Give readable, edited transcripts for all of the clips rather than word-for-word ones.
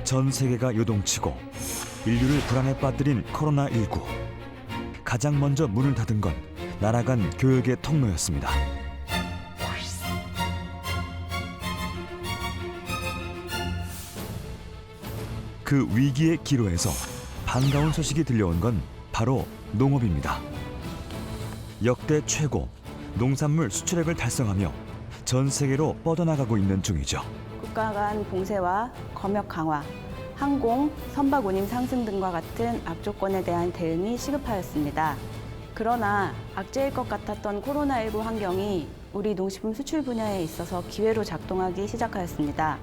전 세계가 요동치고 인류를 불안에 빠뜨린 코로나19. 가장 먼저 문을 닫은 건 나라 간 교역의 통로였습니다. 그 위기의 기로에서 반가운 소식이 들려온 건 바로 농업입니다. 역대 최고 농산물 수출액을 달성하며 전 세계로 뻗어나가고 있는 중이죠. 국가 간 봉쇄와 검역 강화, 항공, 선박 운임 상승 등과 같은 악조건에 대한 대응이 시급하였습니다. 그러나 악재일 것 같았던 코로나19 환경이 우리 농식품 수출 분야에 있어서 기회로 작동하기 시작하였습니다.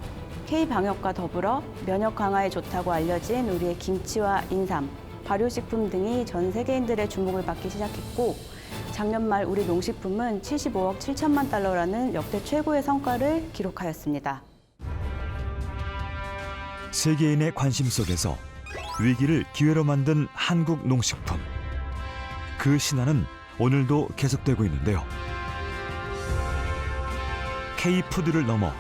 K방역과 더불어 면역 강화에 좋다고 알려진 우리의 김치와 인삼, 발효식품 등이 전 세계인들의 주목을 받기 시작했고, 작년 말 우리 농식품은 75억 7천만 달러라는 역대 최고의 성과를 기록하였습니다. 세계인의 관심 속에서 위기를 기회로 만든 한국 농식품. 그 신화는 오늘도 계속되고 있는데요. K푸드를 넘어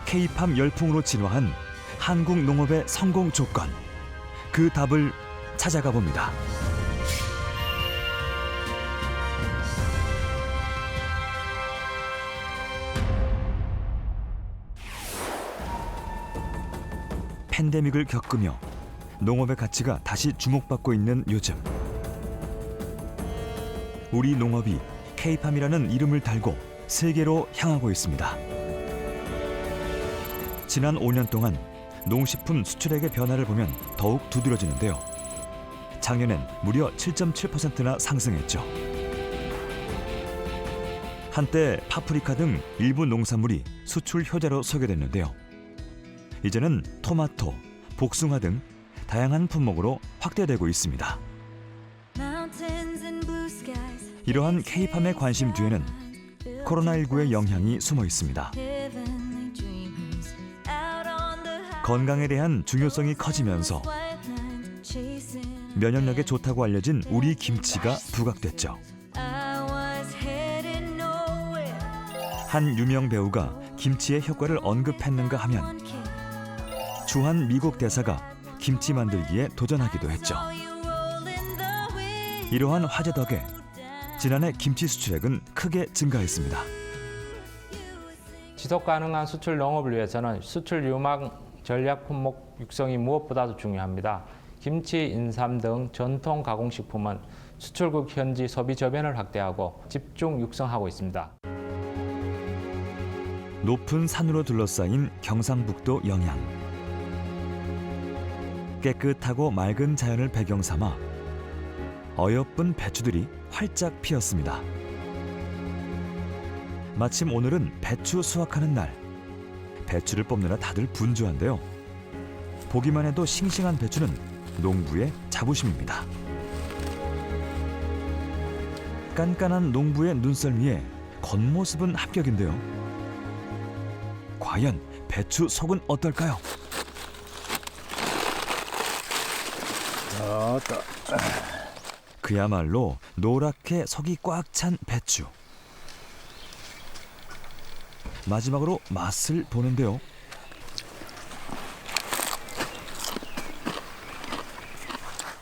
K팜 열풍으로 진화한 한국 농업의 성공 조건. 그 답을 찾아가 봅니다. 팬데믹을 겪으며 농업의 가치가 다시 주목받고 있는 요즘, 우리 농업이 K팜이라는 이름을 달고 세계로 향하고 있습니다. 지난 5년 동안 농식품 수출액의 변화를 보면 더욱 두드러지는데요. 작년엔 무려 7.7%나 상승했죠. 한때 파프리카 등 일부 농산물이 수출 효자로 소개됐는데요. 이제는 토마토, 복숭아 등 다양한 품목으로 확대되고 있습니다. 이러한 K팜의 관심 뒤에는 코로나19의 영향이 숨어 있습니다. 건강에 대한 중요성이 커지면서 면역력에 좋다고 알려진 우리 김치가 부각됐죠. 한 유명 배우가 김치의 효과를 언급했는가 하면 주한 미국 대사가 김치 만들기에 도전하기도 했죠. 이러한 화제 덕에 지난해 김치 수출액은 크게 증가했습니다. 지속 가능한 수출 농업을 위해서는 수출 유망 전략 품목 육성이 무엇보다도 중요합니다. 김치, 인삼 등 전통 가공식품은 수출국 현지 소비 저변을 확대하고 집중 육성하고 있습니다. 높은 산으로 둘러싸인 경상북도 영양. 깨끗하고 맑은 자연을 배경 삼아 어여쁜 배추들이 활짝 피었습니다. 마침 오늘은 배추 수확하는 날. 배추를 뽑느라 다들 분주한데요. 보기만 해도 싱싱한 배추는 농부의 자부심입니다. 깐깐한 농부의 눈썰미에 겉모습은 합격인데요. 과연 배추 속은 어떨까요? 그야말로 노랗게 속이 꽉 찬 배추. 마지막으로 맛을 보는데요.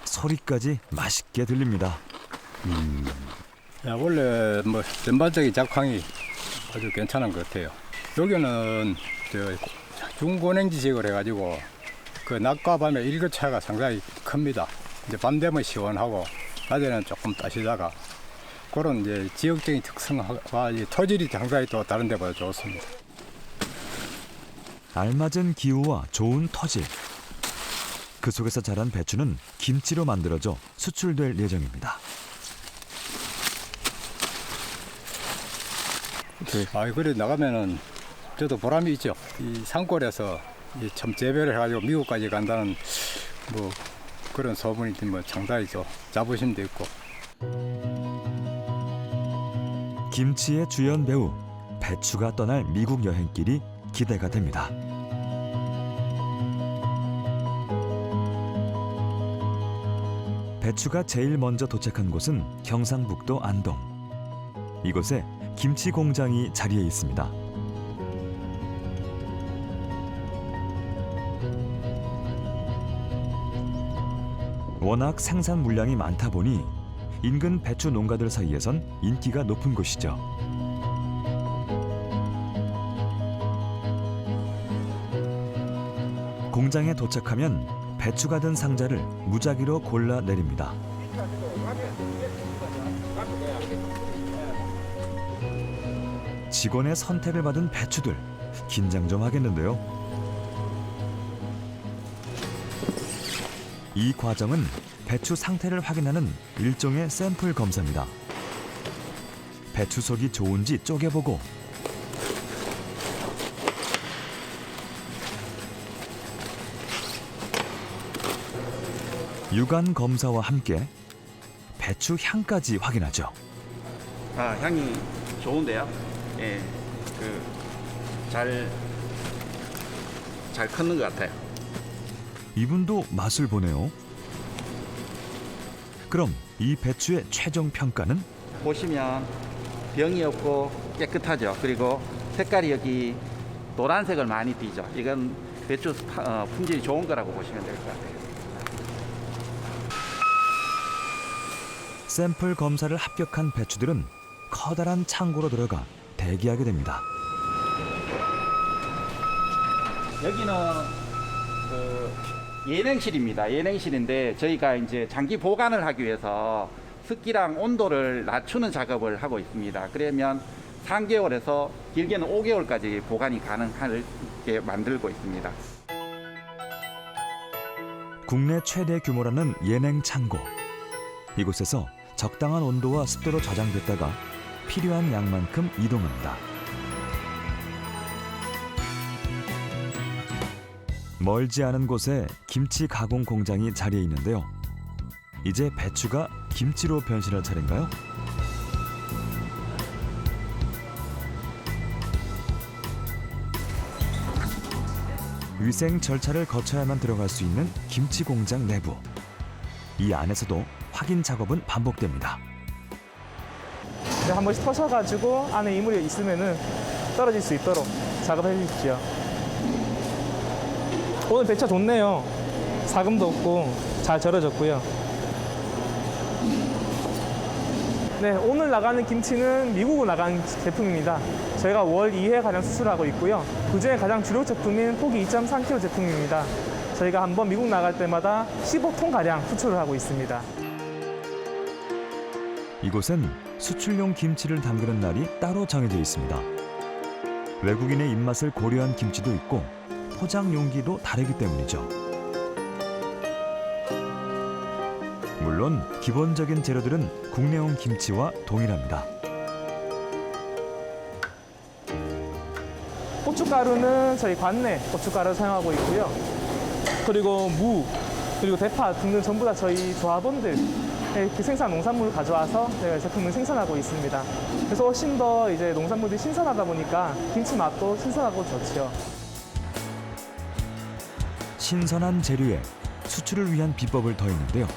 소리까지 맛있게 들립니다. 야, 원래 뭐 전반적인 작황이 아주 괜찮은 것 같아요. 여기는 중고냉지식을 해가지고 그 낮과 밤의 일교차가 상당히 큽니다. 이제 밤 되면 시원하고 낮에는 조금 따시다가 그런 이제 지역적인 특성과 토질이 상당히 또 다른 데보다 좋습니다. 알맞은 기후와 좋은 토질. 그 속에서 자란 배추는 김치로 만들어져 수출될 예정입니다. 그래 나가면은 저도 보람이 있죠. 이 산골에서 참 재배를 해가지고 미국까지 간다는 뭐 그런 소문이 뭐 상당히 자부심도 있고. 김치의 주연 배우 배추가 떠날 미국 여행길이 기대가 됩니다. 배추가 제일 먼저 도착한 곳은 경상북도 안동. 이곳에 김치 공장이 자리해 있습니다. 워낙 생산 물량이 많다 보니 인근 배추 농가들 사이에선 인기가 높은 곳이죠. 공장에 도착하면 배추가 든 상자를 무작위로 골라 내립니다. 직원의 선택을 받은 배추들, 긴장 좀 하겠는데요. 이 과정은 배추 상태를 확인하는 일종의 샘플 검사입니다. 배추 속이 좋은지 쪼개보고 육안 검사와 함께 배추 향까지 확인하죠. 아, 향이 좋은데요. 예, 잘 컸는 것 같아요. 이분도 맛을 보네요. 그럼 이 배추의 최종 평가는? 보시면 병이 없고 깨끗하죠. 그리고 색깔이 여기 노란색을 많이 띠죠. 이건 배추 품질이 좋은 거라고 보시면 될 것 같아요. 샘플 검사를 합격한 배추들은 커다란 창고로 들어가 대기하게 됩니다. 여기는 예냉실입니다. 예냉실인데 저희가 이제 장기 보관을 하기 위해서 습기랑 온도를 낮추는 작업을 하고 있습니다. 그러면 3개월에서 길게는 5개월까지 보관이 가능하게 만들고 있습니다. 국내 최대 규모라는 예냉 창고. 이곳에서 적당한 온도와 습도로 저장됐다가 필요한 양만큼 이동합니다. 멀지 않은 곳에 김치 가공 공장이 자리해 있는데요. 이제 배추가 김치로 변신할 차례인가요? 위생 절차를 거쳐야만 들어갈 수 있는 김치 공장 내부. 이 안에서도 확인 작업은 반복됩니다. 한 번씩 터셔가지고 안에 이물이 있으면은 떨어질 수 있도록 작업해 주십시오. 오늘 배차 좋네요. 사금도 없고 잘 절여졌고요. 네, 오늘 나가는 김치는 미국으로 나간 제품입니다. 저희가 월 2회 가량 수출하고 있고요. 그중에 가장 주력 제품인 포기 2.3kg 제품입니다. 저희가 한번 미국 나갈 때마다 15톤 가량 수출을 하고 있습니다. 이곳은 수출용 김치를 담그는 날이 따로 정해져 있습니다. 외국인의 입맛을 고려한 김치도 있고 포장 용기도 다르기 때문이죠. 물론 기본적인 재료들은 국내용 김치와 동일합니다. 고춧가루는 저희 관내 고춧가루를 사용하고 있고요. 그리고 무, 그리고 대파 등등 전부 다 저희 조합원들 생산 농산물을 가져와서 저희가 제품을 생산하고 있습니다. 그래서 훨씬 더 이제 농산물들이 신선하다 보니까 김치 맛도 신선하고 좋죠. 신선한 재료에 수출을 위한 비법을 더했는데요.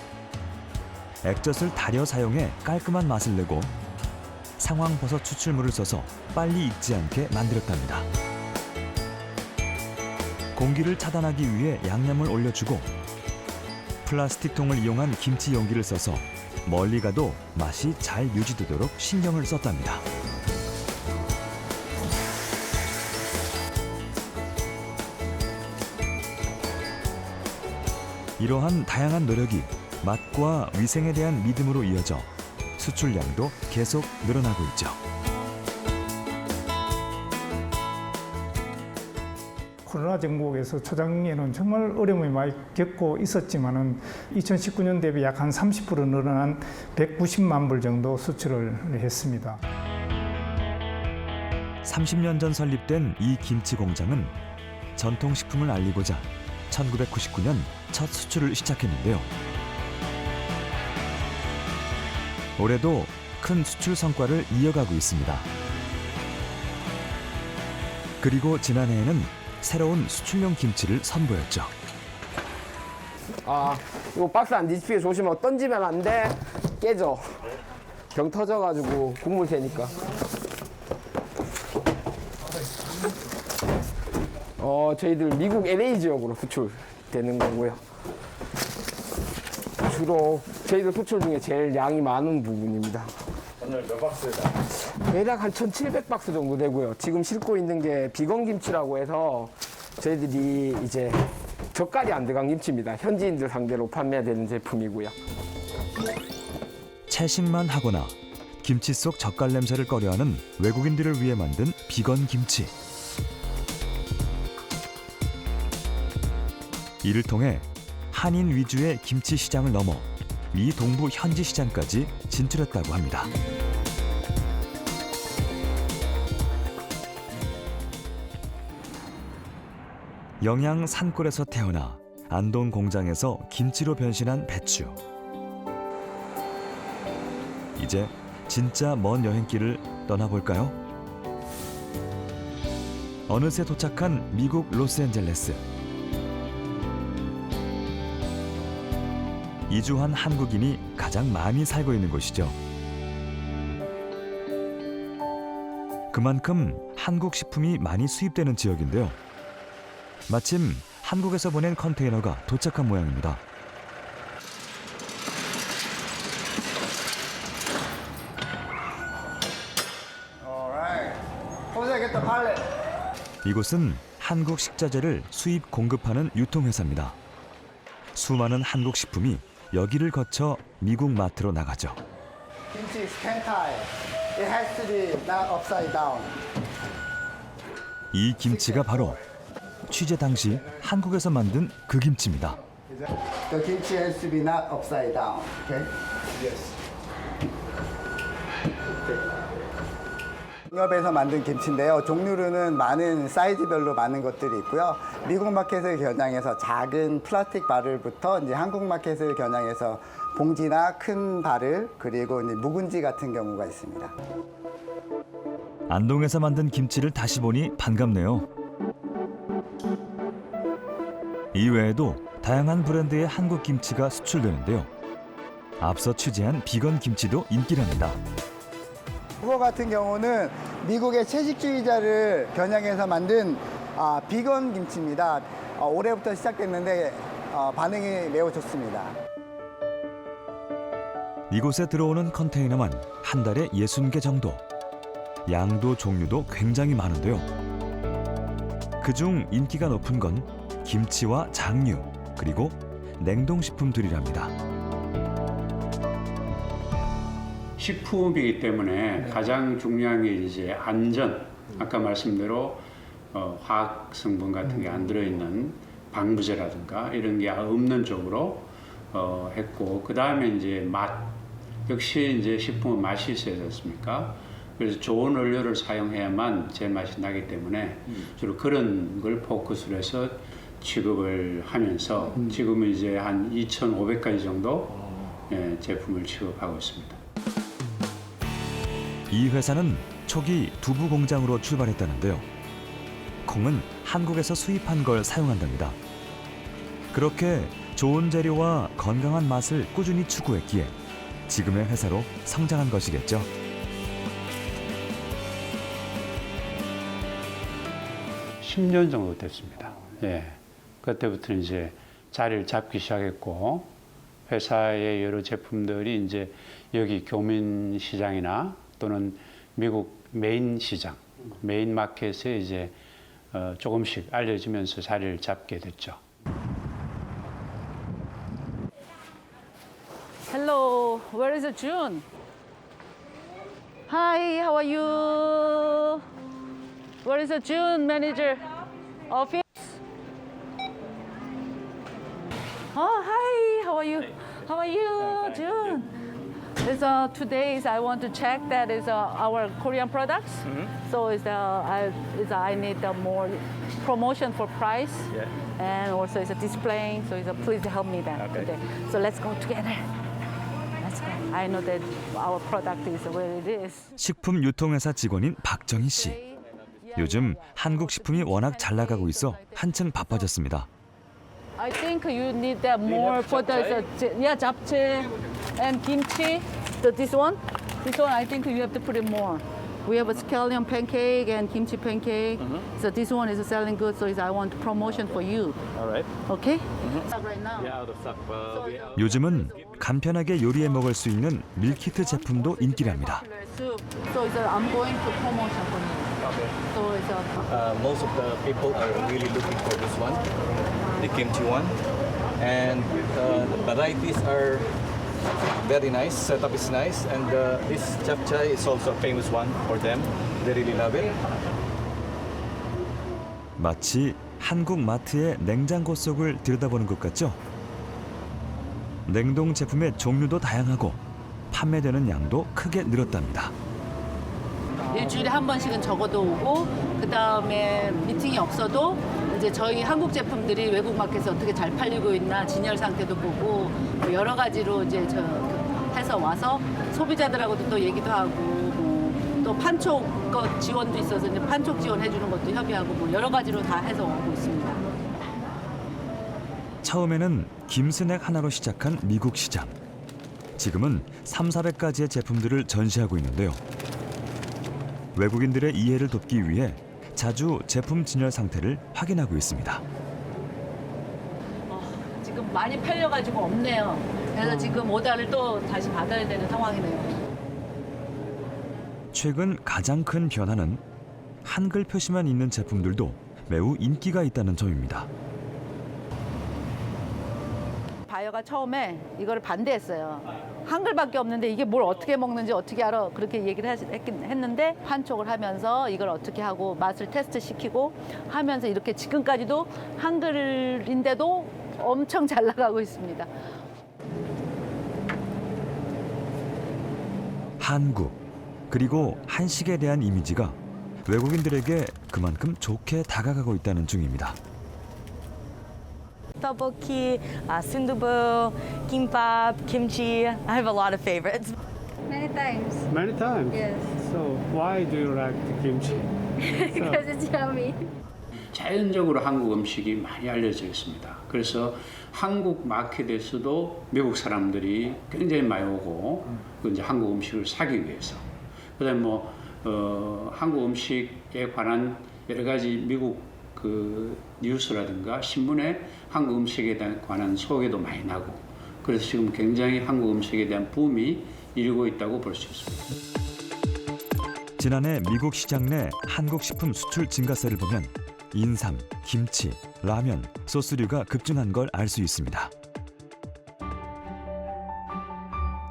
액젓을 다려 사용해 깔끔한 맛을 내고 상황버섯 추출물을 써서 빨리 익지 않게 만들었답니다. 공기를 차단하기 위해 양념을 올려주고 플라스틱 통을 이용한 김치 용기를 써서 멀리 가도 맛이 잘 유지되도록 신경을 썼답니다. 이러한 다양한 노력이 맛과 위생에 대한 믿음으로 이어져 수출량도 계속 늘어나고 있죠. 코로나 정국에서 초장에는 정말 어려움을 많이 겪고 있었지만은 2019년 대비 약 한 30% 늘어난 190만 불 정도 수출을 했습니다. 30년 전 설립된 이 김치 공장은 전통식품을 알리고자 1999년 첫 수출을 시작했는데요. 올해도 큰 수출 성과를 이어가고 있습니다. 그리고 지난해에는 새로운 수출용 김치를 선보였죠. 아, 이거 박스 안 뒤집히게 조심하고 던지면 안 돼. 깨져. 병 터져가지고 국물 새니까. 저희들 미국 LA 지역으로 수출되는 거고요. 주로 저희들 수출 중에 제일 양이 많은 부분입니다. 오늘 몇 박스다? 대략 한 1,700박스 정도 되고요. 지금 싣고 있는 게 비건 김치라고 해서 저희들이 이제 젓갈이 안 들어간 김치입니다. 현지인들 상대로 판매되는 제품이고요. 채식만 하거나 김치 속 젓갈 냄새를 꺼려하는 외국인들을 위해 만든 비건 김치. 이를 통해 한인 위주의 김치 시장을 넘어 미 동부 현지 시장까지 진출했다고 합니다. 영양 산골에서 태어나 안동 공장에서 김치로 변신한 배추. 이제 진짜 먼 여행길을 떠나볼까요? 어느새 도착한 미국 로스앤젤레스. 이주한 한국인이 가장 많이 살고 있는 곳이죠. 그만큼 한국 식품이 많이 수입되는 지역인데요. 마침 한국에서 보낸 컨테이너가 도착한 모양입니다. 이곳은 한국 식자재를 수입 공급하는 유통회사입니다. 수많은 한국 식품이 여기를 거쳐 미국 마트로 나가죠. Kimchi is kentai. It has to be not upside down. 이 김치가 바로 취재 당시 한국에서 만든 그 김치입니다. The kimchi has to be not upside down. Okay? Yes. 농협에서 만든 김치인데요. 종류로는 많은 사이즈별로 많은 것들이 있고요. 미국 마켓을 겨냥해서 작은 플라스틱 바를부터 이제 한국 마켓을 겨냥해서 봉지나 큰 바를 그리고 이제 묵은지 같은 경우가 있습니다. 안동에서 만든 김치를 다시 보니 반갑네요. 이외에도 다양한 브랜드의 한국 김치가 수출되는데요. 앞서 취재한 비건 김치도 인기랍니다. 이거 같은 경우는 미국의 채식주의자를 겨냥해서 만든 비건 김치입니다. 올해부터 시작됐는데 반응이 매우 좋습니다. 이곳에 들어오는 컨테이너만 한 달에 60개 정도. 양도 종류도 굉장히 많은데요. 그중 인기가 높은 건 김치와 장류, 그리고 냉동식품들이랍니다. 식품이기 때문에 가장 중요한 게 이제 안전, 아까 말씀대로 화학 성분 같은 게 안 들어있는 방부제라든가 이런 게 없는 쪽으로 했고, 그 다음에 이제 맛, 역시 이제 식품은 맛이 있어야 되지 않습니까? 그래서 좋은 원료를 사용해야만 제맛이 나기 때문에 주로 그런 걸 포커스로 해서 취급을 하면서 지금은 이제 한 2,500가지 정도 제품을 취급하고 있습니다. 이 회사는 초기 두부 공장으로 출발했다는데요. 콩은 한국에서 수입한 걸 사용한답니다. 그렇게 좋은 재료와 건강한 맛을 꾸준히 추구했기에 지금의 회사로 성장한 것이겠죠. (10년) 정도 됐습니다. 예, 그때부터 이제 자리를 잡기 시작했고, 회사의 여러 제품들이 이제 여기 교민 시장이나 또는 미국 메인 시장, 메인 마켓에 이제 조금씩 알려지면서 자리를 잡게 됐죠. Hello, where is June? Hi, how are you? Where is June, manager? Office? Oh, hi, how are you? How are you, June? It's, today I want to check that is our Korean products. So I need more promotion for price, and also it's a display. So please help me that today. So let's go together. Let's go. I know that our product is where it is. 식품 유통회사 직원인 박정희 씨. 요즘 한국 식품이 워낙 잘 나가고 있어 한층 바빠졌습니다. I think you need that more for the japchae and kimchi. This one I think you have to put it more. We have a scallion pancake and kimchi pancake. So this one is selling good, so I want promotion for you. All right. Okay? Right now. Yeah, out of stock. 요즘은 간편하게 요리해 먹을 수 있는 밀키트 제품도 인기랍니다. So I'm going to promotion for you. Okay. So it's a Most of the people are really looking for this one, the kimchi one, and the varieties are very nice. Setup is nice, and this japchae is also a famous one for them. They really love it. 마치 한국 마트의 냉장고 속을 들여다보는 것 같죠? 냉동 제품의 종류도 다양하고 판매되는 양도 크게 늘었답니다. 일주일에 한 번씩은 적어도 오고 그 다음에 미팅이 없어도 이제 저희 한국 제품들이 외국 마켓에서 어떻게 잘 팔리고 있나 진열 상태도 보고 뭐 여러 가지로 이제 저 해서 와서 소비자들하고도 또 얘기도 하고 또 판촉 거 지원도 있어서 이제 판촉 지원해 주는 것도 협의하고 뭐 여러 가지로 다 해서 오고 있습니다. 처음에는 김스낵 하나로 시작한 미국 시장. 지금은 300~400가지의 제품들을 전시하고 있는데요. 외국인들의 이해를 돕기 위해 자주 제품 진열 상태를 확인하고 있습니다. 지금 많이 팔려가지고 없네요. 그래서 지금 오다를 또 다시 받아야 되는 상황이네요. 최근 가장 큰 변화는 한글 표시만 있는 제품들도 매우 인기가 있다는 점입니다. 바이어가 처음에 이거를 반대했어요. 한글밖에 없는데 이게 뭘 어떻게 먹는지 어떻게 알아? 그렇게 얘기를 했는데 판촉을 하면서 이걸 어떻게 하고 맛을 테스트 시키고 하면서 이렇게 지금까지도 한글인데도 엄청 잘 나가고 있습니다. 한국 그리고 한식에 대한 이미지가 외국인들에게 그만큼 좋게 다가가고 있다는 중입니다. Tteokbokki, sundubu, kimbap, kimchi. I have a lot of favorites. Many times. Many times? Yes. So why do you like the kimchi? Because it's yummy. 자연적으로 한국 음식이 많이 알려져 있습니다. 그래서 한국 마켓에서도 미국 사람들이 굉장히 많이 오고 이제 한국 음식을 사기 위해서. 그다음에 한국 음식에 관한 여러 가지 미국 그 뉴스라든가 신문에 한국 음식에 관한 소개도 많이 나고 그래서 지금 굉장히 한국 음식에 대한 붐이 일고 있다고 볼 수 있습니다. 지난해 미국 시장 내 한국 식품 수출 증가세를 보면 인삼, 김치, 라면, 소스류가 급증한 걸 알 수 있습니다.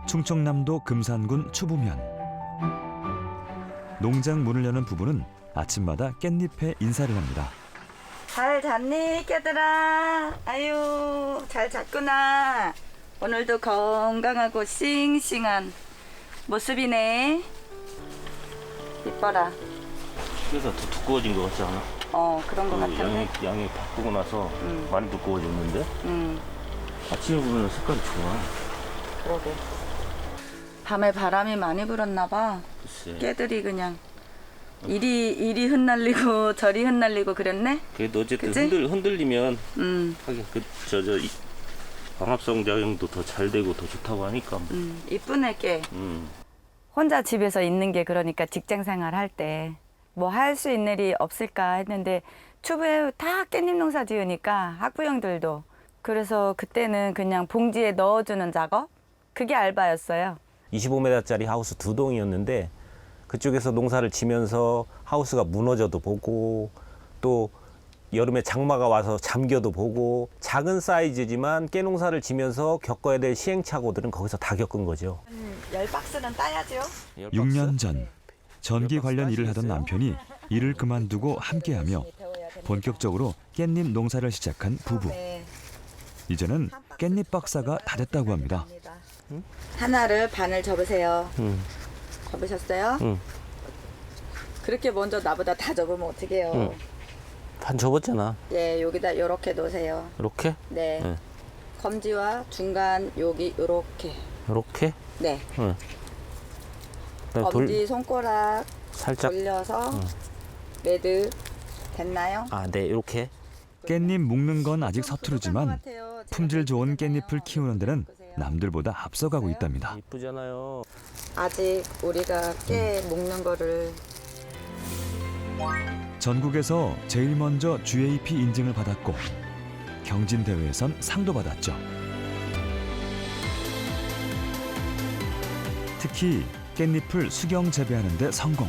충청남도 금산군 추부면 농장 문을 여는 부부는 아침마다 깻잎에 인사를 합니다. 잘 잤니, 깨들아? 아유, 잘 잤구나. 오늘도 건강하고 싱싱한 모습이네. 이뻐라. 그래서 더 두꺼워진 것 같지 않아? 그런 것 같은데. 양이 바꾸고 나서 많이 두꺼워졌는데? 아침에 보면 색깔이 좋아. 그러게. 밤에 바람이 많이 불었나 봐. 글쎄. 깨들이 그냥 이리 흩날리고 저리 흩날리고 그랬네. 그래도 어쨌든 그치? 흔들리면 하긴 이 광합성 작용도 더 잘 되고 더 좋다고 하니까. 이쁘네 깨. 혼자 집에서 있는 게 그러니까 직장 생활 할 때 뭐 할 수 있는 일이 없을까 했는데 추부에 다 깻잎 농사 지으니까 학부형들도 그래서 그때는 그냥 봉지에 넣어주는 작업 그게 알바였어요. 25m짜리 하우스 2동이었는데 그쪽에서 농사를 지면서 하우스가 무너져도 보고 또 여름에 장마가 와서 잠겨도 보고 작은 사이즈지만 깨농사를 지면서 겪어야 될 시행착오들은 거기서 다 겪은 거죠. 10박스는 따야죠. 6년 전 전기 관련 일을 하던 남편이 일을 그만두고 함께하며 본격적으로 깻잎 농사를 시작한 부부. 이제는 깻잎 박사가 다 됐다고 합니다. 하나를 반을 접으세요. 접으셨어요? 그렇게 먼저 나보다 다 접으면 어떡해요. 반 접었잖아. 예, 여기다 요렇게 놓으세요. 이렇게? 네. 검지와 중간 여기 요렇게. 이렇게? 네. 응. 검지 손가락 살짝 돌려서 매듭 됐나요? 아, 네, 이렇게. 깻잎 묶는 건 아직 서투르지만 품질 좋은 깻잎을 키우는 데는 남들보다 앞서가고 있답니다. 이쁘잖아요. 아직 우리가 깨 먹는 거를 전국에서 제일 먼저 GAP 인증을 받았고 경진 대회에선 상도 받았죠. 특히 깻잎을 수경 재배하는 데 성공.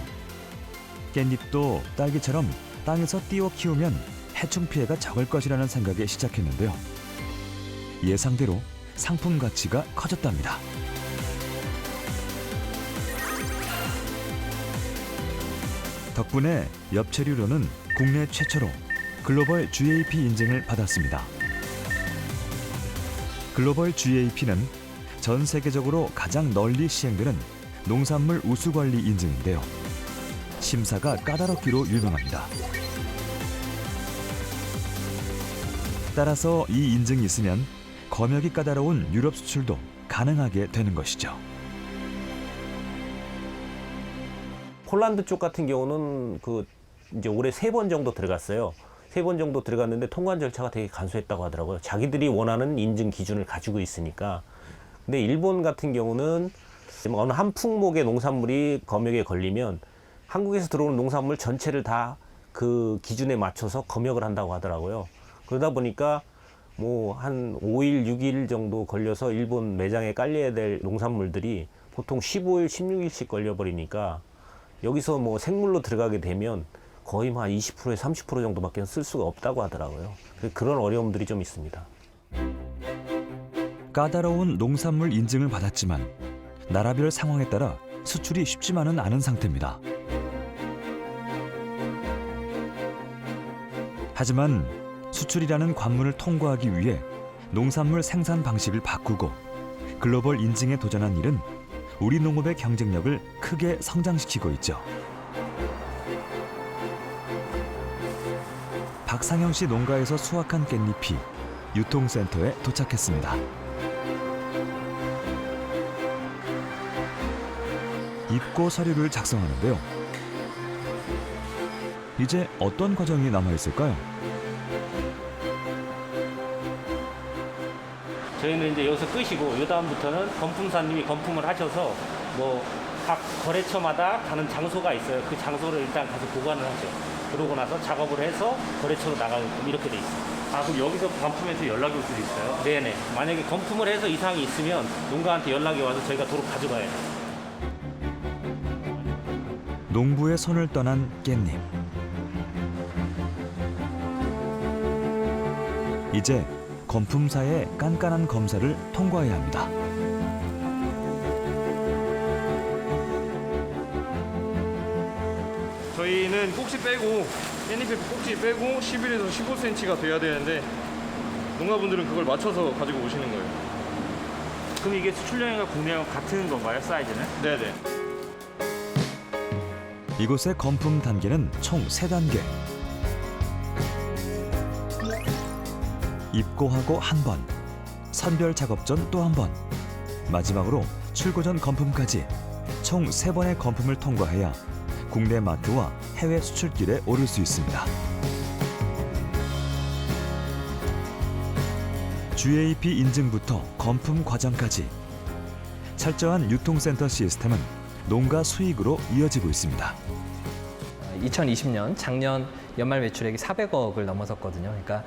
깻잎도 딸기처럼 땅에서 띄워 키우면 해충 피해가 적을 것이라는 생각에 시작했는데요. 예상대로 상품 가치가 커졌답니다. 덕분에 엽채류로는 국내 최초로 글로벌 GAP 인증을 받았습니다. 글로벌 GAP는 전 세계적으로 가장 널리 시행되는 농산물 우수관리 인증인데요. 심사가 까다롭기로 유명합니다. 따라서 이 인증이 있으면 검역이 까다로운 유럽 수출도 가능하게 되는 것이죠. 폴란드 쪽 같은 경우는 이제 올해 3번 정도 들어갔어요. 3번 정도 들어갔는데 통관 절차가 되게 간소했다고 하더라고요. 자기들이 원하는 인증 기준을 가지고 있으니까. 근데 일본 같은 경우는 어느 한 품목의 농산물이 검역에 걸리면 한국에서 들어오는 농산물 전체를 다 그 기준에 맞춰서 검역을 한다고 하더라고요. 그러다 보니까 뭐 한 5일, 6일 정도 걸려서 일본 매장에 깔려야 될 농산물들이 보통 15일, 16일씩 걸려버리니까 여기서 뭐 생물로 들어가게 되면 거의 한 20%에서 30% 정도밖에 쓸 수가 없다고 하더라고요. 그런 어려움들이 좀 있습니다. 까다로운 농산물 인증을 받았지만 나라별 상황에 따라 수출이 쉽지만은 않은 상태입니다. 하지만 수출이라는 관문을 통과하기 위해 농산물 생산 방식을 바꾸고 글로벌 인증에 도전한 일은 우리 농업의 경쟁력을 크게 성장시키고 있죠. 박상영 씨 농가에서 수확한 깻잎이 유통센터에 도착했습니다. 입고 서류를 작성하는데요. 이제 어떤 과정이 남아있을까요? 저희는 이제 여기서 끄시고 이 다음부터는 건품사님이 건품을 하셔서 뭐 각 거래처마다 가는 장소가 있어요. 그 장소를 일단 가서 보관을 하죠. 그러고 나서 작업을 해서 거래처로 나가게끔 이렇게 돼 있어요. 아, 그럼 여기서 반품해서 연락이 올 수도 있어요? 네네. 만약에 건품을 해서 이상이 있으면 농가한테 연락이 와서 저희가 도로 가져가야 돼요. 농부의 손을 떠난 깻잎. 이제 건품사의 깐깐한 검사를 통과해야 합니다. 저희는 꼭지 빼고 깻잎에 꼭지 빼고 11에서 15cm가 돼야 되는데 농가분들은 그걸 맞춰서 가지고 오시는 거예요. 그럼 이게 수출량과 국내랑 같은 건가요, 사이즈는? 네네. 이곳의 건품 단계는 총 3단계. 입고하고 한 번, 선별 작업 전 또 한 번, 마지막으로 출고 전 건품까지 총 3번의 건품을 통과해야 국내 마트와 해외 수출길에 오를 수 있습니다. GAP 인증부터 건품 과정까지 철저한 유통센터 시스템은 농가 수익으로 이어지고 있습니다. 2020년 작년 연말 매출액이 400억을 넘어섰거든요. 그러니까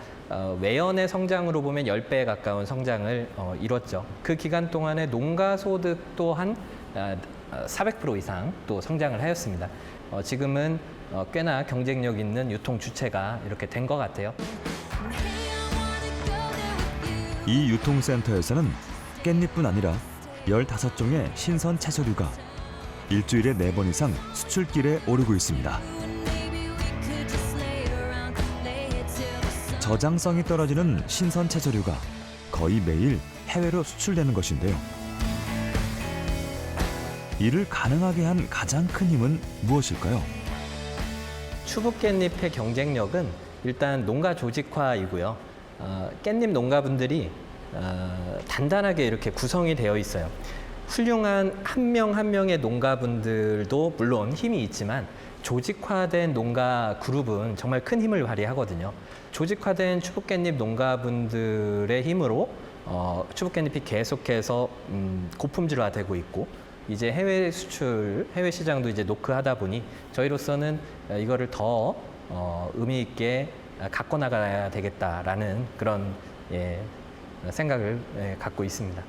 외연의 성장으로 보면 10배에 가까운 성장을 이뤘죠. 그 기간 동안에 농가 소득 또한 400% 이상 또 성장을 하였습니다. 지금은 꽤나 경쟁력 있는 유통 주체가 이렇게 된 것 같아요. 이 유통센터에서는 깻잎뿐 아니라 15종의 신선 채소류가 일주일에 4번 이상 수출길에 오르고 있습니다. 저장성이 떨어지는 신선 채소류가 거의 매일 해외로 수출되는 것인데요. 이를 가능하게 한 가장 큰 힘은 무엇일까요? 추부 깻잎의 경쟁력은 일단 농가 조직화이고요. 깻잎 농가분들이 단단하게 이렇게 구성이 되어 있어요. 훌륭한 한 명 한 명의 농가분들도 물론 힘이 있지만 조직화된 농가 그룹은 정말 큰 힘을 발휘하거든요. 조직화된 추부 깻잎 농가분들의 힘으로 추부 깻잎이 계속해서 고품질화되고 있고 이제 해외 수출, 해외 시장도 이제 노크하다 보니 저희로서는 이거를 더 의미 있게 갖고 나가야 되겠다라는 그런 생각을 갖고 있습니다.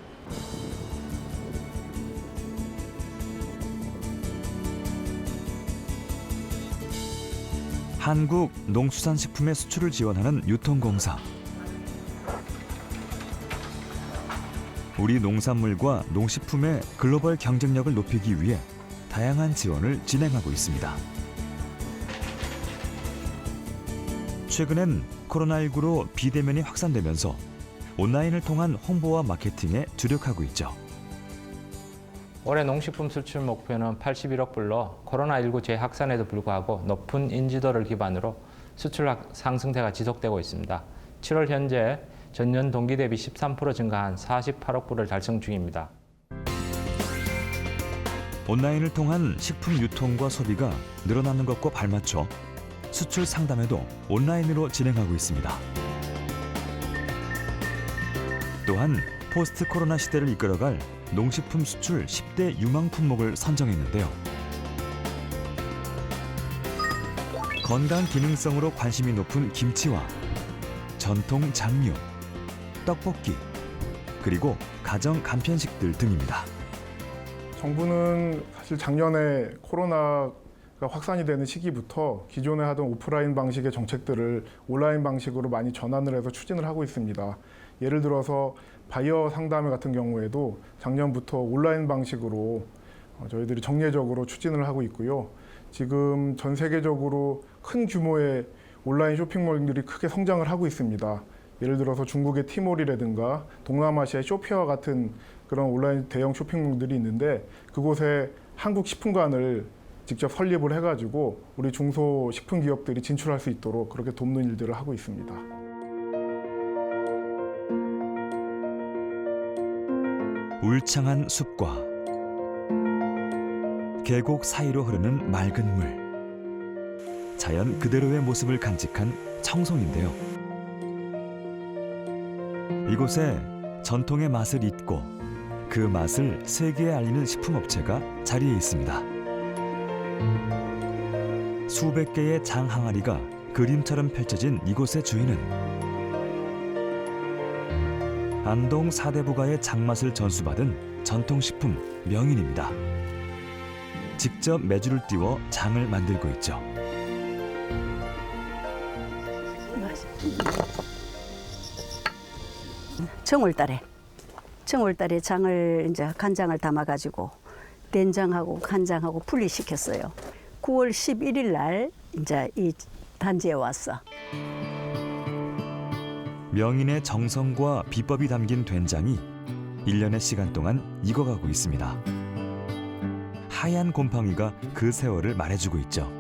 한국 농수산식품의 수출을 지원하는 유통공사. 우리 농산물과 농식품의 글로벌 경쟁력을 높이기 위해 다양한 지원을 진행하고 있습니다. 최근엔 코로나19로 비대면이 확산되면서 온라인을 통한 홍보와 마케팅에 주력하고 있죠. 올해 농식품 수출 목표는 81억 불로 코로나19 재확산에도 불구하고 높은 인지도를 기반으로 수출 상승세가 지속되고 있습니다. 7월 현재 전년 동기 대비 13% 증가한 48억 불을 달성 중입니다. 온라인을 통한 식품 유통과 소비가 늘어나는 것과 발맞춰 수출 상담회도 온라인으로 진행하고 있습니다. 또한 포스트 코로나 시대를 이끌어갈 농식품 수출 10대 유망 품목을 선정했는데요. 건강 기능성으로 관심이 높은 김치와 전통 장류, 떡볶이, 그리고 가정 간편식들 등입니다. 정부는 사실 작년에 코로나가 확산이 되는 시기부터 기존에 하던 오프라인 방식의 정책들을 온라인 방식으로 많이 전환을 해서 추진을 하고 있습니다. 예를 들어서 바이어 상담회 같은 경우에도 작년부터 온라인 방식으로 저희들이 정례적으로 추진을 하고 있고요. 지금 전 세계적으로 큰 규모의 온라인 쇼핑몰들이 크게 성장을 하고 있습니다. 예를 들어서 중국의 티몰이라든가 동남아시아의 쇼피와 같은 그런 온라인 대형 쇼핑몰들이 있는데 그곳에 한국 식품관을 직접 설립을 해가지고 우리 중소식품기업들이 진출할 수 있도록 그렇게 돕는 일들을 하고 있습니다. 울창한 숲과 계곡 사이로 흐르는 맑은 물, 자연 그대로의 모습을 간직한 청송인데요. 이곳에 전통의 맛을 잇고 그 맛을 세계에 알리는 식품업체가 자리해 있습니다. 수백 개의 장 항아리가 그림처럼 펼쳐진 이곳의 주인은 안동 사대부가의 장맛을 전수받은 전통식품 명인입니다. 직접 메주를 띄워 장을 만들고 있죠. 정월달에 장을 이제 간장을 담아가지고 된장하고 간장하고 분리시켰어요. 9월 11일 날 이제 이 단지에 왔어. 명인의 정성과 비법이 담긴 된장이 1년의 시간 동안 익어가고 있습니다. 하얀 곰팡이가 그 세월을 말해주고 있죠.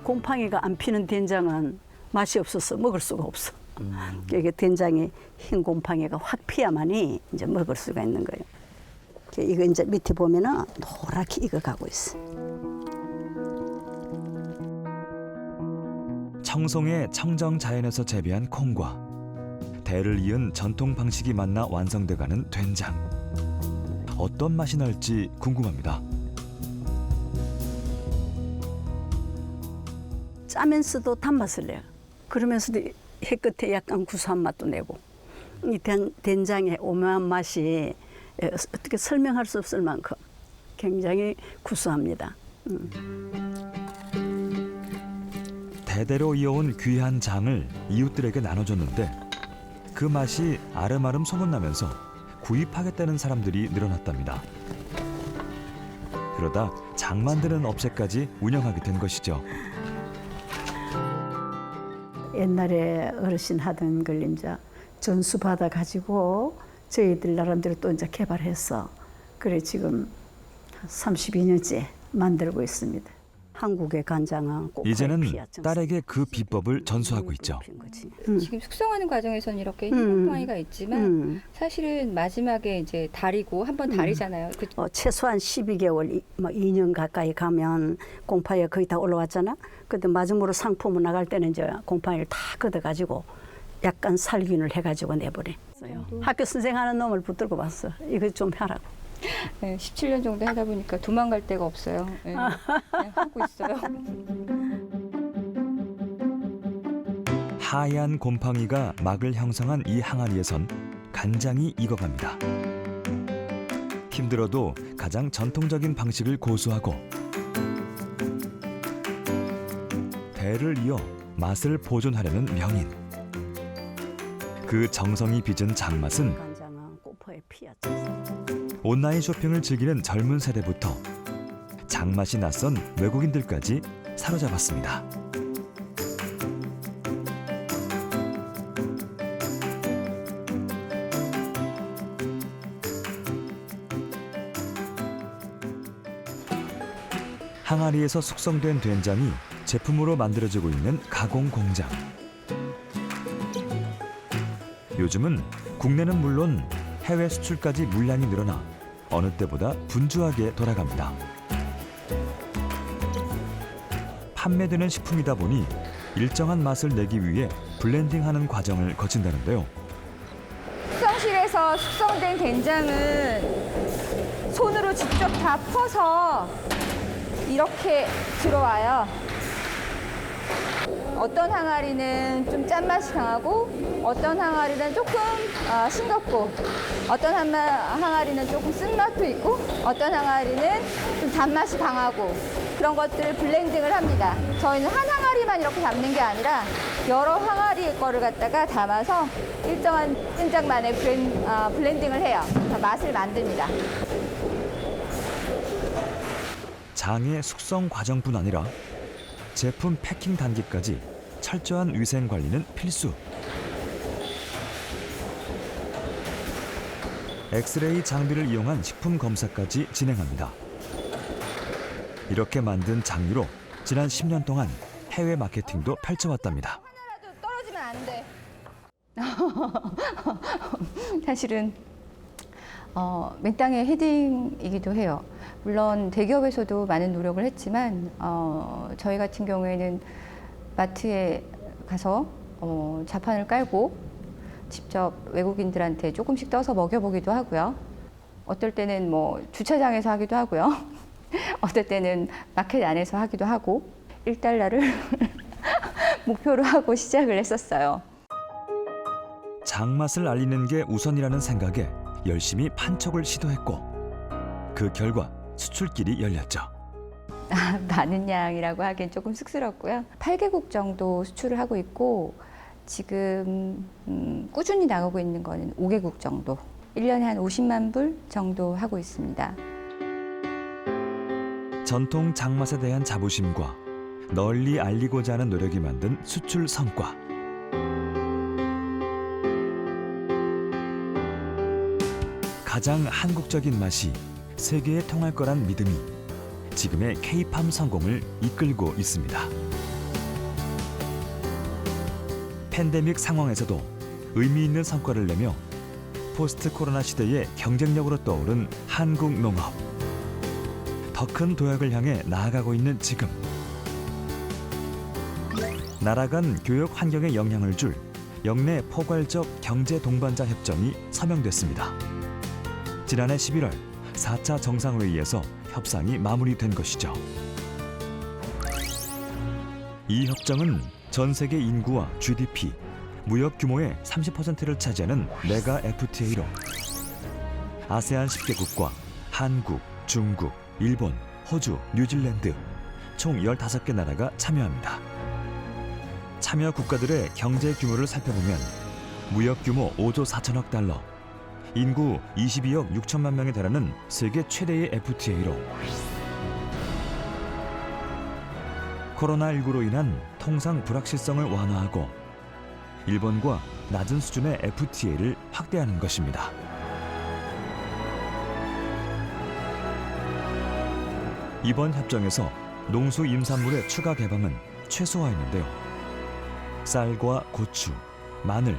곰팡이가 안 피는 된장은 맛이 없어서 먹을 수가 없어. 이게 된장이 흰 곰팡이가 확 피야만이 이제 먹을 수가 있는 거예요. 이거 이제 밑에 보면은 노랗게 익어가고 있어. 청송의 청정 자연에서 재배한 콩과 대를 이은 전통 방식이 만나 완성돼가는 된장. 어떤 맛이 날지 궁금합니다. 짜면서도 단맛을 내요. 그러면서도 해 끝에 약간 구수한 맛도 내고 이 된장의 오묘한 맛이 어떻게 설명할 수 없을 만큼 굉장히 구수합니다. 대대로 이어온 귀한 장을 이웃들에게 나눠줬는데 그 맛이 아름아름 소문나면서 구입하겠다는 사람들이 늘어났답니다. 그러다 장 만드는 업체까지 운영하게 된 것이죠. 옛날에 어르신 하던 걸 이제 전수 받아 가지고 저희들 나름대로 또 이제 개발해서 그래 지금 32년째 만들고 있습니다. 한국의 간장은 꼭 이제는 딸에게 그 비법을 전수하고 있죠. 지금 숙성하는 과정에서는 이렇게 흰 곰팡이가 있지만 사실은 마지막에 이제 다리고 한 번 다리잖아요. 최소한 12개월, 뭐 2년 가까이 가면 곰팡이가 거의 다 올라왔잖아. 근데 마지막으로 상품을 나갈 때는 이제 곰팡이를 다 걷어가지고 약간 살균을 해가지고 내보내. 학교 선생하는 놈을 붙들고 봤어. 이거 좀 하라고. 네, 17년 정도 하다 보니까 도망갈 데가 없어요. 네, 네, 하고 있어요. 하얀 곰팡이가 막을 형성한 이 항아리에선 간장이 익어갑니다. 힘들어도 가장 전통적인 방식을 고수하고 대를 이어 맛을 보존하려는 명인. 그 정성이 빚은 장맛은 간장은 꼬포에 피었지. 온라인 쇼핑을 즐기는 젊은 세대부터 장맛이 낯선 외국인들까지 사로잡았습니다. 항아리에서 숙성된 된장이 제품으로 만들어지고 있는 가공 공장. 요즘은 국내는 물론 해외 수출까지 물량이 늘어나 어느 때보다 분주하게 돌아갑니다. 판매되는 식품이다 보니 일정한 맛을 내기 위해 블렌딩하는 과정을 거친다는데요. 숙성실에서 숙성된 된장은 손으로 직접 다 퍼서 이렇게 들어와요. 어떤 항아리는 좀 짠맛이 강하고 어떤 항아리는 조금 싱겁고 어떤 항아리는 조금 쓴맛도 있고 어떤 항아리는 좀 단맛이 강하고 그런 것들을 블렌딩을 합니다. 저희는 한 항아리만 이렇게 담는 게 아니라 여러 항아리 거를 갖다가 담아서 일정한 된장만의 블렌딩을 해요. 맛을 만듭니다. 장의 숙성 과정뿐 아니라 제품 패킹 단계까지 철저한 위생 관리는 필수. 엑스레이 장비를 이용한 식품 검사까지 진행합니다. 이렇게 만든 장류로 지난 10년 동안 해외 마케팅도 펼쳐왔답니다. 떨어지면 안 돼. 사실은 맨땅에 헤딩이기도 해요. 물론 대기업에서도 많은 노력을 했지만 저희 같은 경우에는 마트에 가서 자판을 깔고 직접 외국인들한테 조금씩 떠서 먹여보기도 하고요. 어떨 때는 뭐 주차장에서 하기도 하고요. 어떨 때는 마켓 안에서 하기도 하고 1달러를 목표로 하고 시작을 했었어요. 장맛을 알리는 게 우선이라는 생각에 열심히 판촉을 시도했고 그 결과 수출길이 열렸죠. 많은 양이라고 하기엔 조금 쑥스럽고요. 8개국 정도 수출을 하고 있고 지금 꾸준히 나가고 있는 거는 5개국 정도. 1년에 한 50만 불 정도 하고 있습니다. 전통 장맛에 대한 자부심과 널리 알리고자 하는 노력이 만든 수출 성과. 가장 한국적인 맛이 세계에 통할 거란 믿음이 지금의 K-팜 성공을 이끌고 있습니다. 팬데믹 상황에서도 의미 있는 성과를 내며 포스트 코로나 시대의 경쟁력으로 떠오른 한국 농업. 더 큰 도약을 향해 나아가고 있는 지금. 나라 간 교육 환경에 영향을 줄 영내 포괄적 경제 동반자 협정이 서명됐습니다. 지난해 11월 4차 정상회의에서 협상이 마무리된 것이죠. 이 협정은 전 세계 인구와 GDP, 무역 규모의 30%를 차지하는 메가 FTA로 아세안 10개국과 한국, 중국, 일본, 호주, 뉴질랜드 총 15개 나라가 참여합니다. 참여 국가들의 경제 규모를 살펴보면 무역 규모 5조 4천억 달러, 인구 22억 6천만 명에 달하는 세계 최대의 FTA로 코로나19로 인한 통상 불확실성을 완화하고 일본과 낮은 수준의 FTA를 확대하는 것입니다. 이번 협정에서 농수 임산물의 추가 개방은 최소화했는데요. 쌀과 고추, 마늘,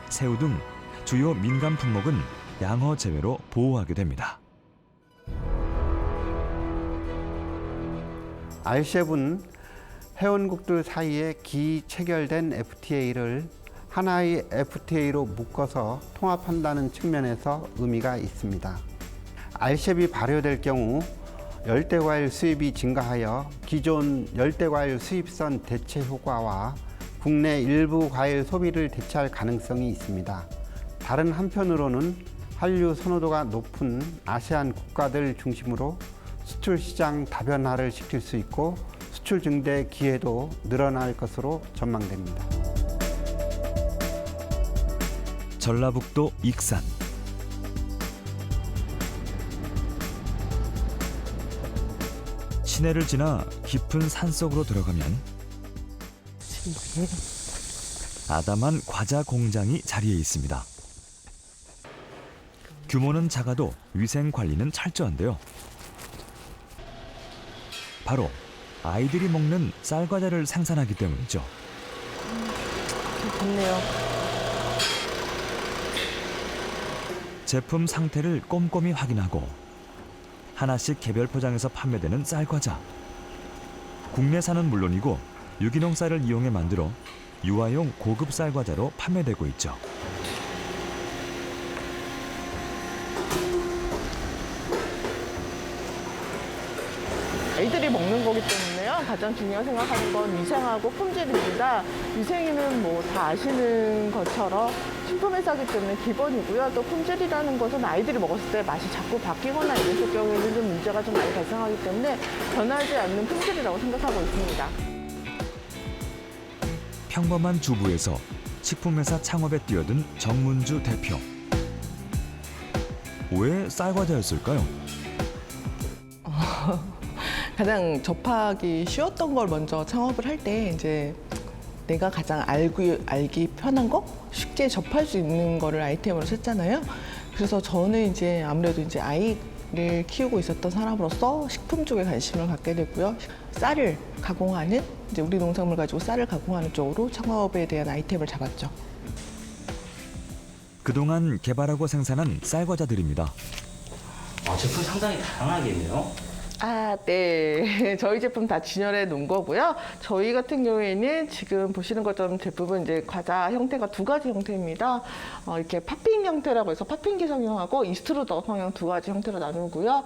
새우 등 주요 민감 품목은 양어 제외로 보호하게 됩니다. RCEP은 회원국들 사이에 기체결된 FTA를 하나의 FTA로 묶어서 통합한다는 측면에서 의미가 있습니다. RCEP이 발효될 경우 열대과일 수입이 증가하여 기존 열대과일 수입선 대체 효과와 국내 일부 과일 소비를 대체할 가능성이 있습니다. 다른 한편으로는 한류 선호도가 높은 아세안 국가들 중심으로 수출 시장 다변화를 시킬 수 있고 수출 증대 기회도 늘어날 것으로 전망됩니다. 전라북도 익산. 시내를 지나 깊은 산속으로 들어가면 아담한 과자 공장이 자리해 있습니다. 규모는 작아도 위생 관리는 철저한데요. 바로 아이들이 먹는 쌀과자를 생산하기 때문이죠. 좋네요. 제품 상태를 꼼꼼히 확인하고 하나씩 개별 포장해서 판매되는 쌀과자. 국내산은 물론이고 유기농 쌀을 이용해 만들어 유아용 고급 쌀과자로 판매되고 있죠. 아이들이 먹는 거기 때문에요. 가장 중요하게 생각하는 건 위생하고 품질입니다. 위생은 뭐 다 아시는 것처럼 식품회사이기 때문에 기본이고요. 또 품질이라는 것은 아이들이 먹었을 때 맛이 자꾸 바뀌거나 이랬을 경우에는 좀 문제가 좀 많이 발생하기 때문에 변하지 않는 품질이라고 생각하고 있습니다. 평범한 주부에서 식품회사 창업에 뛰어든 정문주 대표. 왜 쌀과자였을까요? 가장 접하기 쉬웠던 걸 먼저 창업을 할 때 이제 내가 가장 알기 편한 거, 쉽게 접할 수 있는 거를 아이템으로 샀잖아요. 그래서 저는 이제 아무래도 이제 아이를 키우고 있었던 사람으로서 식품 쪽에 관심을 갖게 됐고요. 쌀을 가공하는, 이제 우리 농산물 가지고 쌀을 가공하는 쪽으로 창업에 대한 아이템을 잡았죠. 그동안 개발하고 생산한 쌀과자들입니다. 제품 상당히 다양하겠네요. 네. 저희 제품 다 진열해 놓은 거고요. 저희 같은 경우에는 지금 보시는 것처럼 제품은 이제 과자 형태가 두 가지 형태입니다. 이렇게 팥빙 형태라고 해서 팥빙기 성형하고 익스트루더 성형 두 가지 형태로 나누고요.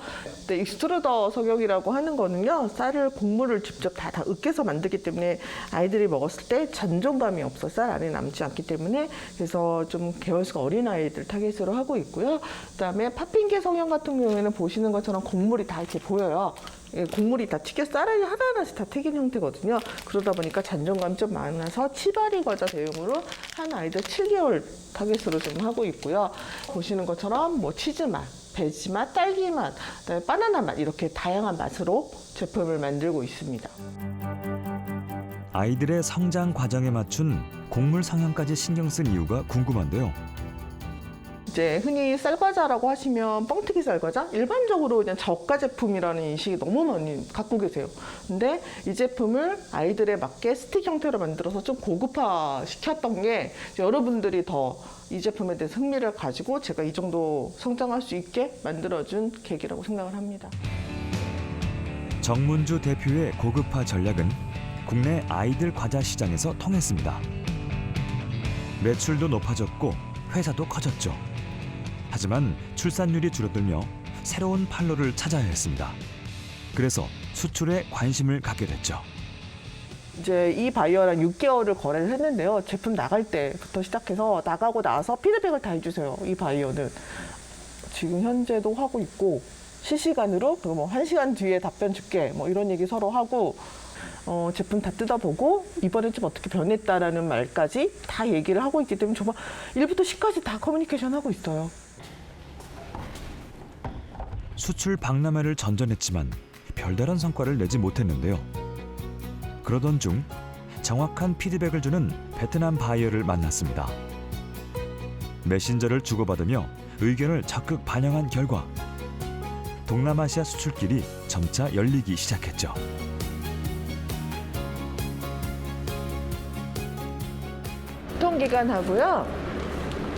네, 익스트루더 성형이라고 하는 거는요, 쌀을 곡물을 직접 다 으깨서 만들기 때문에 아이들이 먹었을 때 잔존감이 없어 쌀 안에 남지 않기 때문에 그래서 좀 개월수가 어린 아이들 타겟으로 하고 있고요. 그다음에 팥빙기 성형 같은 경우에는 보시는 것처럼 곡물이 다 이렇게 보여요. 곡물이 다 튀겨 쌀알이 하나하나씩 다 튀긴 형태거든요. 그러다 보니까 잔존감이 좀 많아서 치바리 과자 대용으로 한 아이들 7개월 타겟으로 좀 하고 있고요. 보시는 것처럼 뭐 치즈 맛, 배지 맛, 딸기 맛, 그다음에 바나나 맛 이렇게 다양한 맛으로 제품을 만들고 있습니다. 아이들의 성장 과정에 맞춘 곡물 성형까지 신경 쓴 이유가 궁금한데요. 이제 흔히 쌀과자라고 하시면 뻥튀기 쌀과자? 일반적으로 그냥 저가 제품이라는 인식이 너무 많이 갖고 계세요. 근데 이 제품을 아이들에 맞게 스틱 형태로 만들어서 좀 고급화 시켰던 게 여러분들이 더 이 제품에 대해서 흥미를 가지고 제가 이 정도 성장할 수 있게 만들어준 계기라고 생각을 합니다. 정문주 대표의 고급화 전략은 국내 아이들 과자 시장에서 통했습니다. 매출도 높아졌고 회사도 커졌죠. 하지만 출산율이 줄어들며 새로운 판로를 찾아야 했습니다. 그래서 수출에 관심을 갖게 됐죠. 이제 이 바이어랑 6개월을 거래를 했는데요. 제품 나갈 때부터 시작해서 나가고 나서 피드백을 다 해주세요. 이 바이어는. 지금 현재도 하고 있고 실시간으로 뭐 1시간 뒤에 답변 줄게 뭐 이런 얘기 서로 하고 제품 다 뜯어보고 이번에 좀 어떻게 변했다라는 말까지 다 얘기를 하고 있기 때문에 정말 1부터 10까지 다 커뮤니케이션 하고 있어요. 수출 박람회를 전전했지만 별다른 성과를 내지 못했는데요. 그러던 중 정확한 피드백을 주는 베트남 바이어를 만났습니다. 메신저를 주고받으며 의견을 적극 반영한 결과 동남아시아 수출길이 점차 열리기 시작했죠. 유통기간하고요.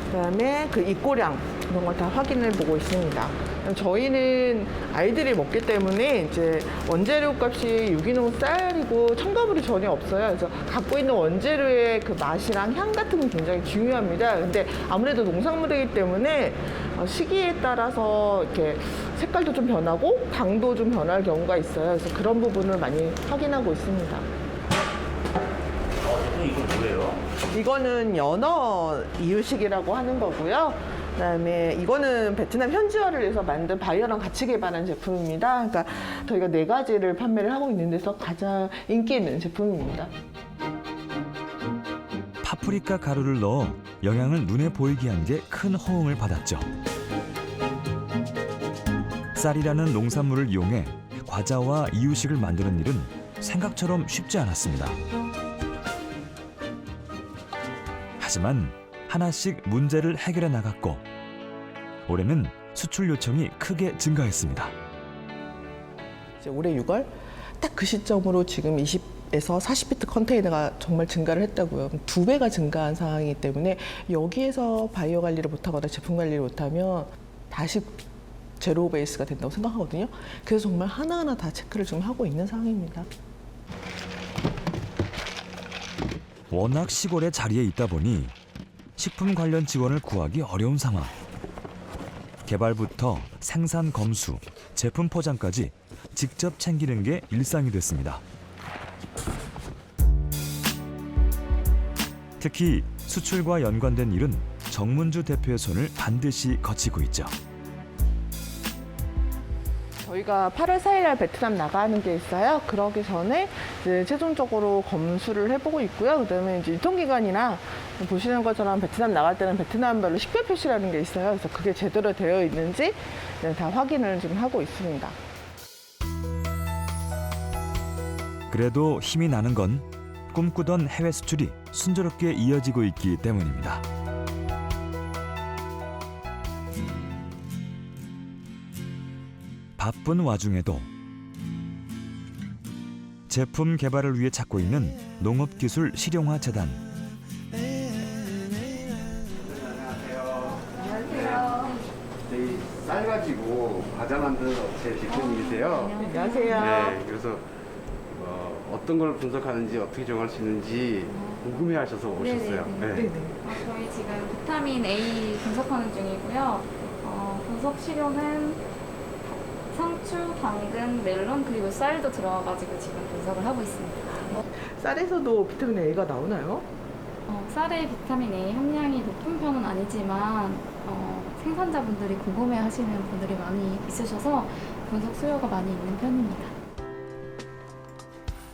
그다음에 그 입고량 이런 걸 다 확인해 보고 있습니다. 저희는 아이들이 먹기 때문에 이제 원재료 값이 유기농 쌀이고 첨가물이 전혀 없어요. 그래서 갖고 있는 원재료의 그 맛이랑 향 같은 건 굉장히 중요합니다. 근데 아무래도 농산물이기 때문에 시기에 따라서 이렇게 색깔도 좀 변하고 당도 좀 변할 경우가 있어요. 그래서 그런 부분을 많이 확인하고 있습니다. 이건 뭐예요? 이거는 연어 이유식이라고 하는 거고요. 그다음에 이거는 베트남 현지화를 해서 만든 바이어랑 같이 개발한 제품입니다. 그러니까 저희가 4가지를 판매를 하고 있는 데서 가장 인기 있는 제품입니다. 파프리카 가루를 넣어 영양을 눈에 보이게 한 게 큰 호응을 받았죠. 쌀이라는 농산물을 이용해 과자와 이유식을 만드는 일은 생각처럼 쉽지 않았습니다. 하지만 하나씩 문제를 해결해 나갔고 올해는 수출 요청이 크게 증가했습니다. 이제 올해 6월 딱 그 시점으로 지금 20에서 40피트 컨테이너가 정말 증가를 했다고요. 2배가 증가한 상황이기 때문에 여기에서 바이오 관리를 못하거나 제품 관리를 못하면 다시 제로 베이스가 된다고 생각하거든요. 그래서 정말 하나하나 다 체크를 지금 하고 있는 상황입니다. 워낙 시골의 자리에 있다 보니 식품 관련 지원을 구하기 어려운 상황. 개발부터 생산 검수, 제품 포장까지 직접 챙기는 게 일상이 됐습니다. 특히 수출과 연관된 일은 정문주 대표의 손을 반드시 거치고 있죠. 저희가 8월 4일 날 베트남 나가는 게 있어요. 그러기 전에 이제 최종적으로 검수를 해보고 있고요. 그다음에 이제 유통기관이나 보시는 것처럼 베트남 나갈 때는 베트남별로 식별 표시라는 게 있어요. 그래서 그게 제대로 되어 있는지 다 확인을 지금 하고 있습니다. 그래도 힘이 나는 건 꿈꾸던 해외 수출이 순조롭게 이어지고 있기 때문입니다. 바쁜 와중에도 제품 개발을 위해 찾고 있는 농업기술 실용화 재단. 저희 쌀 가지고 과자 만드는 업체 대표님이세요. 안녕하세요. 네, 그래서 어떤 걸 분석하는지 어떻게 정할 수 있는지 궁금해하셔서 오셨어요. 저희 지금 비타민 A 분석하는 중이고요. 분석 시료는 상추, 당근, 멜론 그리고 쌀도 들어가가지고 지금 분석을 하고 있습니다. 쌀에서도 비타민 A가 나오나요? 쌀의 비타민 A 함량이 높은 편은 아니지만 생산자분들이 궁금해하시는 분들이 많이 있으셔서 분석 수요가 많이 있는 편입니다.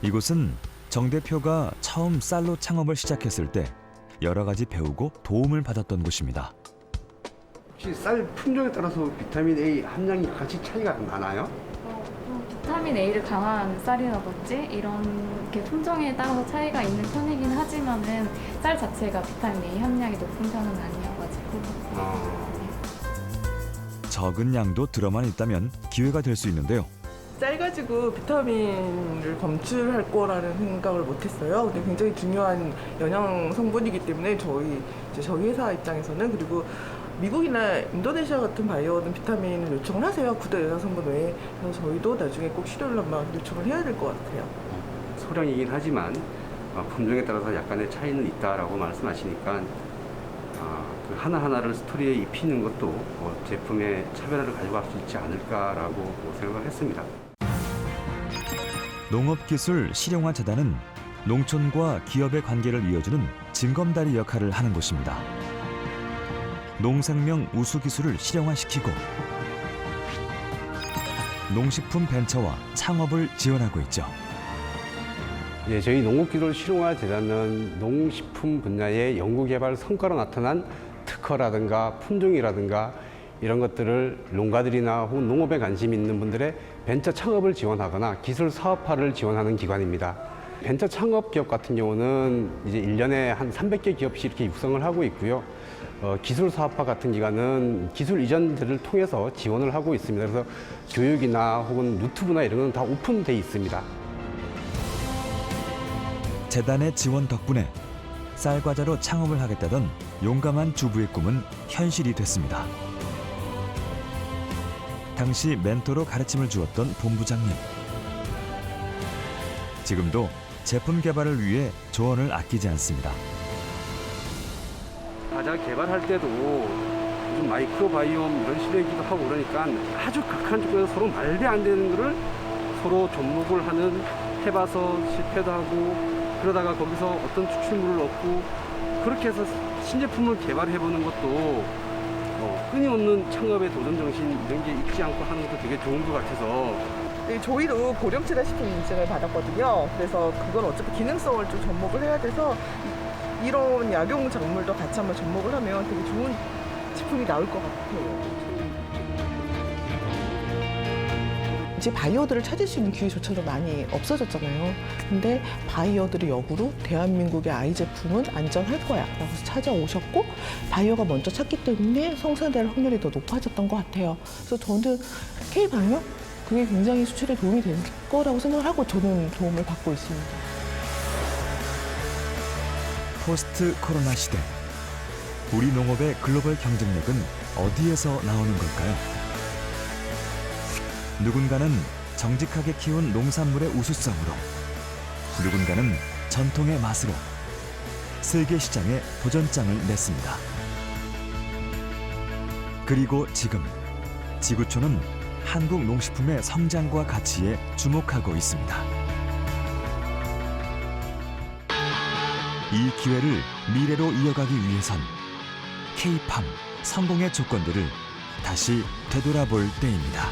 이곳은 정 대표가 처음 쌀로 창업을 시작했을 때 여러 가지 배우고 도움을 받았던 곳입니다. 혹시 쌀 품종에 따라서 비타민 A 함량이 같이 차이가 나나요? 비타민 A를 강한 쌀이라든지 이렇게 품종에 따라서 차이가 있는 편이긴 하지만은 쌀 자체가 비타민 A 함량이 높은 편은 아니어가지고. 적은 양도 들어만 있다면 기회가 될 수 있는데요. 쌀 가지고 비타민을 검출할 거라는 생각을 못했어요. 근데 굉장히 중요한 영양 성분이기 때문에 저희 회사 입장에서는 그리고 미국이나 인도네시아 같은 바이오는 비타민을 요청을 하세요. 구대 영양 성분 외에. 그래서 저희도 나중에 꼭 시료를 한번 요청을 해야 될 것 같아요. 소량이긴 하지만 품종에 따라서 약간의 차이는 있다라고 말씀하시니까 그 하나하나를 스토리에 입히는 것도 제품의 차별화를 가져갈 수 있지 않을까라고 생각을 했습니다. 농업기술 실용화 재단은 농촌과 기업의 관계를 이어주는 징검다리 역할을 하는 곳입니다. 농생명 우수 기술을 실용화시키고 농식품 벤처와 창업을 지원하고 있죠. 예, 저희 농업기술 실용화 재단은 농식품 분야의 연구개발 성과로 나타난 특허라든가 품종이라든가 이런 것들을 농가들이나 혹은 농업에 관심 있는 분들의 벤처 창업을 지원하거나 기술 사업화를 지원하는 기관입니다. 벤처 창업 기업 같은 경우는 이제 1년에 한 300개 기업씩 이렇게 육성을 하고 있고요. 기술 사업화 같은 기관은 기술 이전들을 통해서 지원을 하고 있습니다. 그래서 교육이나 혹은 유튜브나 이런 건 다 오픈돼 있습니다. 재단의 지원 덕분에 쌀과자로 창업을 하겠다던 용감한 주부의 꿈은 현실이 됐습니다. 당시 멘토로 가르침을 주었던 본부장님. 지금도 제품 개발을 위해 조언을 아끼지 않습니다. 과자 개발할 때도 요즘 마이크로바이옴 이런 시대이기도 하고 그러니까 아주 극한 조건에서 서로 말도 안 되는 거를 서로 접목을 하는, 해봐서 실패도 하고 그러다가 거기서 어떤 추출물을 얻고 그렇게 해서 신제품을 개발해보는 것도 끊임없는 창업의 도전 정신 이런 게 잊지 않고 하는 것도 되게 좋은 것 같아서. 저희도 고령치라식품 인증을 받았거든요. 그래서 그건 어차피 기능성을 좀 접목을 해야 돼서 이런 약용 작물도 같이 한번 접목을 하면 되게 좋은 제품이 나올 것 같아요. 이제 바이어들을 찾을 수 있는 기회조차도 많이 없어졌잖아요. 근데 바이어들이 역으로 대한민국의 아이 제품은 안전할 거야 라고 찾아오셨고 바이어가 먼저 찾기 때문에 성사될 확률이 더 높아졌던 것 같아요. 그래서 저는 K바이오 그게 굉장히 수출에 도움이 될 거라고 생각을 하고 저는 도움을 받고 있습니다. 포스트 코로나 시대. 우리 농업의 글로벌 경쟁력은 어디에서 나오는 걸까요? 누군가는 정직하게 키운 농산물의 우수성으로, 누군가는 전통의 맛으로 세계 시장에 도전장을 냈습니다. 그리고 지금 지구촌은 한국 농식품의 성장과 가치에 주목하고 있습니다. 이 기회를 미래로 이어가기 위해선 K팜 성공의 조건들을 다시 되돌아볼 때입니다.